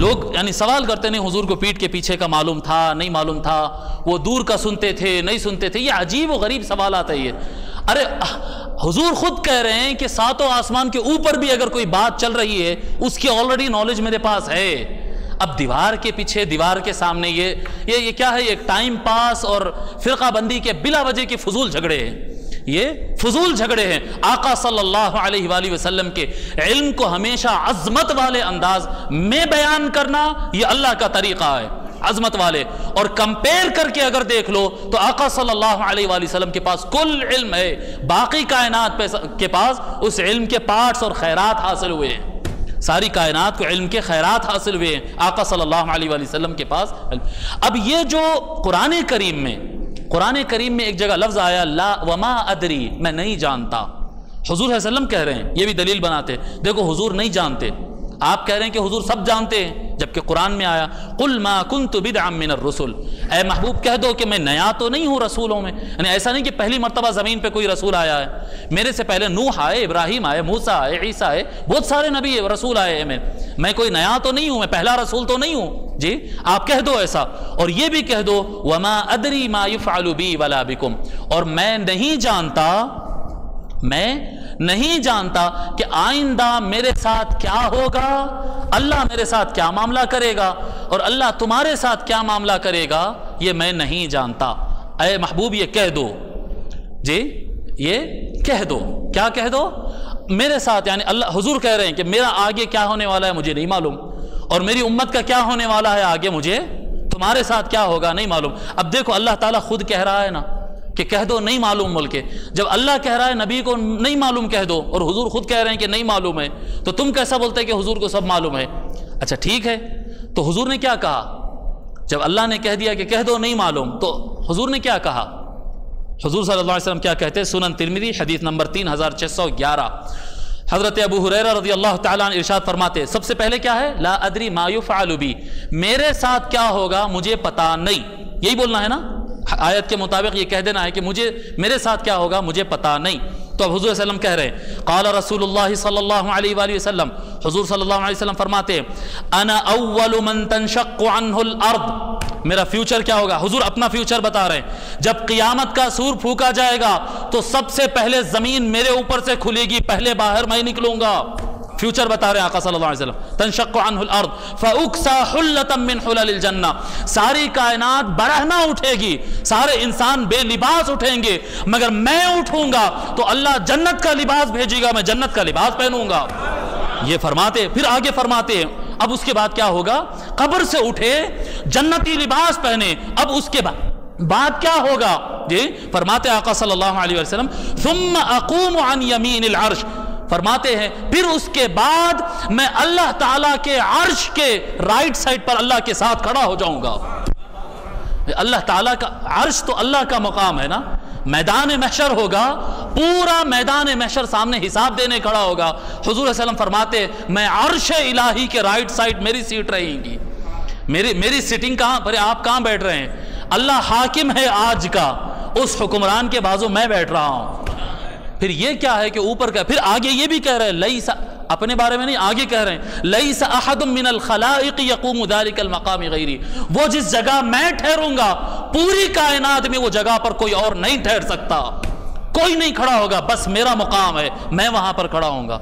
لوگ یعنی سوال کرتے نہیں حضور کو پیٹھ کے پیچھے کا معلوم تھا نہیں معلوم تھا، وہ دور کا سنتے تھے نہیں سنتے تھے، یہ عجیب و غریب سوالات ہے یہ۔ ارے حضور خود کہہ رہے ہیں کہ ساتوں آسمان کے اوپر بھی اگر کوئی بات چل رہی ہے اس کی آلریڈی نالج میرے پاس ہے۔ اب دیوار کے پیچھے دیوار کے سامنے یہ کیا ہے؟ ایک ٹائم پاس اور فرقہ بندی کے بلا وجہ کے فضول جھگڑے ہیں، یہ فضول جھگڑے ہیں۔ آقا صلی اللہ علیہ وآلہ وسلم کے علم کو ہمیشہ عظمت والے انداز میں بیان کرنا یہ اللہ کا طریقہ ہے، عظمت والے۔ اور کمپیر کر کے اگر دیکھ لو تو آقا صلی اللہ علیہ وآلہ وسلم کے پاس کل علم ہے، باقی کائنات کے پاس اس علم کے پارٹس اور خیرات حاصل ہوئے ہیں، ساری کائنات کو علم کے خیرات حاصل ہوئے ہیں، آقا صلی اللہ علیہ وآلہ وسلم کے پاس علم۔ اب یہ جو قرآن کریم میں ایک جگہ لفظ آیا لا وما ادری، میں نہیں جانتا، حضور صلی اللہ علیہ وسلم کہہ رہے ہیں، یہ بھی دلیل بناتے دیکھو حضور نہیں جانتے، آپ کہہ رہے ہیں کہ حضور سب جانتے ہیں، جبکہ قرآن میں آیا قل ما کنت بدعا من الرسل، اے محبوب کہہ دو کہ میں نیا تو نہیں ہوں رسولوں میں، یعنی ایسا نہیں کہ پہلی مرتبہ زمین پہ کوئی رسول آیا ہے، میرے سے پہلے نوح آئے، ابراہیم آئے، موسیٰ آئے، عیسیٰ آئے، بہت سارے نبی رسول آئے ہیں، میں کوئی نیا تو نہیں ہوں، میں پہلا رسول تو نہیں ہوں، جی آپ کہہ دو ایسا۔ اور یہ بھی کہہ دو وما ادری ما یفعل بی ولا بکم، اور میں نہیں جانتا کہ آئندہ میرے ساتھ کیا ہوگا، اللہ میرے ساتھ کیا معاملہ کرے گا اور اللہ تمہارے ساتھ کیا معاملہ کرے گا، یہ میں نہیں جانتا۔ اے محبوب یہ کہہ دو، جی یہ کہہ دو، کیا کہہ دو؟ میرے ساتھ یعنی اللہ حضور کہہ رہے ہیں کہ میرا آگے کیا ہونے والا ہے مجھے نہیں معلوم، اور میری امت کا کیا ہونے والا ہے آگے مجھے، تمہارے ساتھ کیا ہوگا نہیں معلوم۔ اب دیکھو اللہ تعالیٰ خود کہہ رہا ہے نا کہ کہہ دو نہیں معلوم بول کے، جب اللہ کہہ رہا ہے نبی کو نہیں معلوم کہہ دو اور حضور خود کہہ رہے ہیں کہ نہیں معلوم ہے، تو تم کیسا بولتے ہیں کہ حضور کو سب معلوم ہے؟ اچھا ٹھیک ہے، تو حضور نے کیا کہا جب اللہ نے کہہ دیا کہ کہہ دو نہیں معلوم، تو حضور نے کیا کہا؟ حضور صلی اللہ علیہ وسلم کیا کہتے ہیں؟ سنن ترمذی حدیث نمبر 3611، حضرت ابو ہریرہ رضی اللہ تعالیٰ عنہ ارشاد فرماتے سب سے پہلے کیا ہے؟ لا ادری ما یفعل بی، میرے ساتھ کیا ہوگا مجھے پتا نہیں، یہی بولنا ہے نا، آیت کے مطابق یہ کہہ دینا ہے کہ میرے ساتھ کیا ہوگا مجھے پتا نہیں۔ تو اب حضور صلی اللہ علیہ وسلم کہہ رہے ہیں قال رسول اللہ صلی اللہ علیہ وآلہ وسلم، حضور صلی اللہ علیہ وسلم فرماتے ہیں انا اول من تنشق عنہ الارض، میرا فیوچر کیا ہوگا؟ حضور اپنا فیوچر بتا رہے ہیں، جب قیامت کا سور پھونکا جائے گا تو سب سے پہلے زمین میرے اوپر سے کھلے گی، پہلے باہر میں نکلوں گا، فیوچر بتا رہے ہیں آقا صلی اللہ علیہ وسلم، تنشق عنہ الارض فاکسا حلتا من حلل الجنہ، ساری کائنات برہنہ اٹھے گی، سارے انسان بے لباس اٹھیں گے، مگر میں اٹھوں گا تو اللہ جنت کا لباس بھیجے گا، میں جنت کا لباس پہنوں گا۔ یہ فرماتے پھر آگے فرماتے ہیں اب اس کے بعد کیا ہوگا؟ قبر سے اٹھے جنتی لباس پہنے، اب اس کے بعد کیا ہوگا؟ جی فرماتے آقا صلی اللہ علیہ وسلم ثم اقوم عن یمین العرش، فرماتے ہیں پھر اس کے بعد میں اللہ تعالیٰ کے عرش کے رائٹ سائڈ پر اللہ کے ساتھ کھڑا ہو جاؤں گا۔ اللہ تعالیٰ کا عرش تو اللہ کا مقام ہے نا، میدان محشر ہوگا، پورا میدان محشر سامنے حساب دینے کھڑا ہوگا۔ حضور صلی اللہ علیہ وسلم فرماتے میں عرش الہی کے رائٹ سائڈ میری سیٹ رہے گی، میری سیٹنگ کہاں پر؟ آپ کہاں بیٹھ رہے ہیں؟ اللہ حاکم ہے آج کا، اس حکمران کے بازو میں بیٹھ رہا ہوں۔ پھر یہ کیا ہے کہ اوپر کا پھر آگے یہ بھی کہہ رہے ہیں لیس، اپنے بارے میں نہیں آگے کہہ رہے ہیں لیس احد من الخلائق یقوم ذلک المقام غیری، وہ جس جگہ میں ٹھہروں گا پوری کائنات میں وہ جگہ پر کوئی اور نہیں ٹھہر سکتا، کوئی نہیں کھڑا ہوگا، بس میرا مقام ہے، میں وہاں پر کھڑا ہوں گا۔